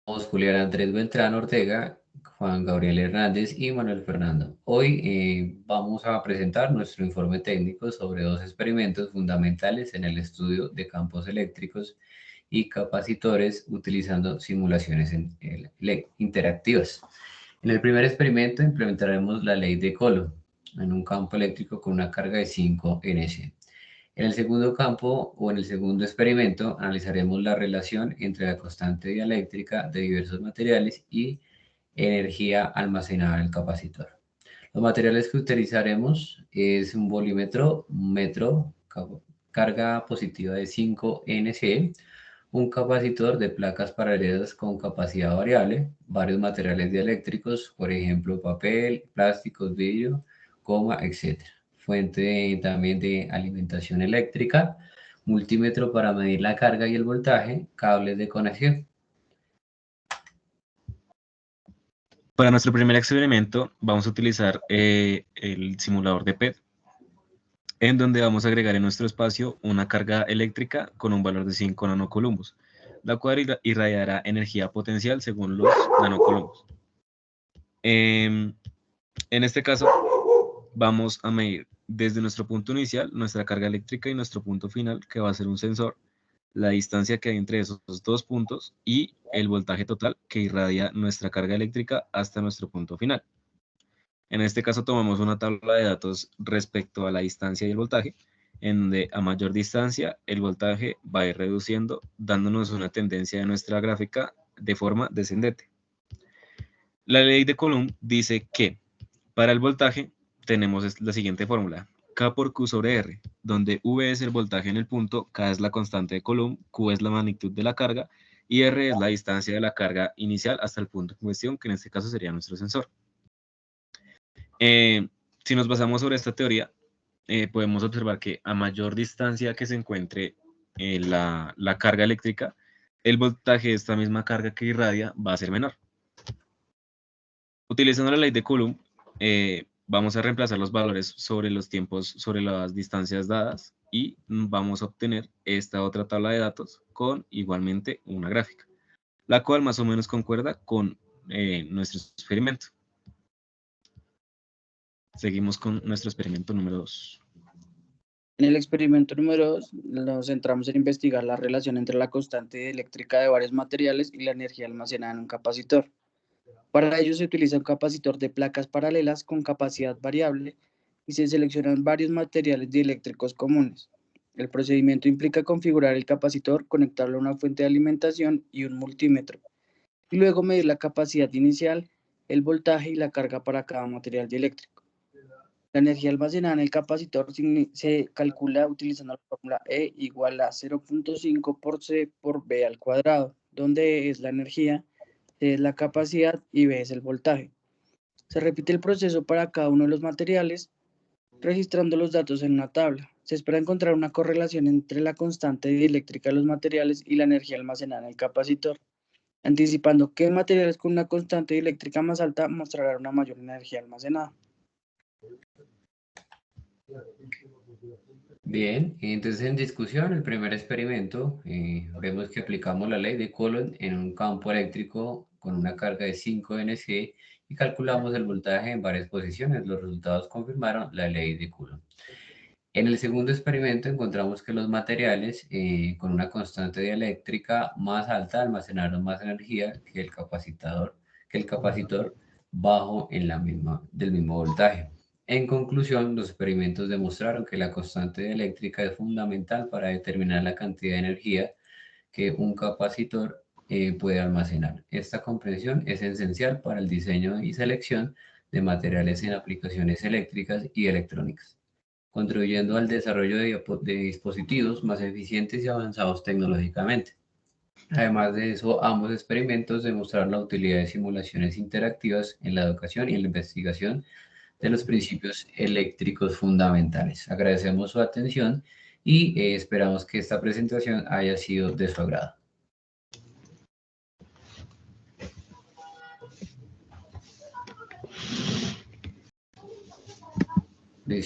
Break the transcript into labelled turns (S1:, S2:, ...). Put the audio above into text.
S1: Somos Julián Andrés Beltrán Ortega, Juan Gabriel Hernández y Manuel Fernando. Hoy vamos a presentar nuestro informe técnico sobre dos experimentos fundamentales en el estudio de campos eléctricos y capacitores utilizando simulaciones interactivas. En el primer experimento implementaremos la ley de Coulomb en un campo eléctrico con una carga de 5 Nc. En el segundo campo o en el segundo experimento analizaremos la relación entre la constante dieléctrica de diversos materiales y energía almacenada en el capacitor. Los materiales que utilizaremos es un bolímetro, un metro, carga positiva de 5 Nc, un capacitor de placas paralelas con capacidad variable, varios materiales dieléctricos, por ejemplo, papel, plásticos, vidrio, goma, etc. Fuente también de alimentación eléctrica, multímetro para medir la carga y el voltaje, cables de conexión.
S2: Para nuestro primer experimento vamos a utilizar el simulador de PET, en donde vamos a agregar en nuestro espacio una carga eléctrica con un valor de 5 nanocolumbos, la cual irradiará energía potencial según los nanocolumbos. En este caso, vamos a medir desde nuestro punto inicial nuestra carga eléctrica y nuestro punto final, que va a ser un sensor, la distancia que hay entre esos dos puntos y el voltaje total que irradia nuestra carga eléctrica hasta nuestro punto final. En este caso tomamos una tabla de datos respecto a la distancia y el voltaje, en donde a mayor distancia el voltaje va a ir reduciendo, dándonos una tendencia de nuestra gráfica de forma descendente. La ley de Coulomb dice que para el voltaje tenemos la siguiente fórmula: K por Q sobre R, donde V es el voltaje en el punto, K es la constante de Coulomb, Q es la magnitud de la carga y R es la distancia de la carga inicial hasta el punto en cuestión, que en este caso sería nuestro sensor. Si nos basamos sobre esta teoría, podemos observar que a mayor distancia que se encuentre la carga eléctrica, el voltaje de esta misma carga que irradia va a ser menor. Utilizando la ley de Coulomb, vamos a reemplazar los valores sobre los tiempos, sobre las distancias dadas, y vamos a obtener esta otra tabla de datos con igualmente una gráfica, la cual más o menos concuerda con nuestro experimento. Seguimos con nuestro experimento número 2.
S3: En el experimento número 2 nos centramos en investigar la relación entre la constante eléctrica de varios materiales y la energía almacenada en un capacitor. Para ello se utiliza un capacitor de placas paralelas con capacidad variable y se seleccionan varios materiales dieléctricos comunes. El procedimiento implica configurar el capacitor, conectarlo a una fuente de alimentación y un multímetro, y luego medir la capacidad inicial, el voltaje y la carga para cada material dieléctrico. La energía almacenada en el capacitor se calcula utilizando la fórmula E igual a 0.5 por C por B al cuadrado, donde E es la energía, C es la capacidad y B es el voltaje. Se repite el proceso para cada uno de los materiales, registrando los datos en una tabla. Se espera encontrar una correlación entre la constante dieléctrica de los materiales y la energía almacenada en el capacitor, anticipando que materiales con una constante dieléctrica más alta mostrarán una mayor energía almacenada.
S1: Bien, entonces en discusión, el primer experimento, vemos que aplicamos la ley de Coulomb en un campo eléctrico con una carga de 5 Nc y calculamos el voltaje en varias posiciones. Los resultados confirmaron la ley de Coulomb. En el segundo experimento encontramos que los materiales con una constante dieléctrica más alta almacenaron más energía que el capacitor bajo en del mismo voltaje. En conclusión, los experimentos demostraron que la constante dieléctrica es fundamental para determinar la cantidad de energía que un capacitor puede almacenar. Esta comprensión es esencial para el diseño y selección de materiales en aplicaciones eléctricas y electrónicas, contribuyendo al desarrollo de dispositivos más eficientes y avanzados tecnológicamente. Además de eso, ambos experimentos demostraron la utilidad de simulaciones interactivas en la educación y en la investigación de los principios eléctricos fundamentales. Agradecemos su atención y esperamos que esta presentación haya sido de su agrado.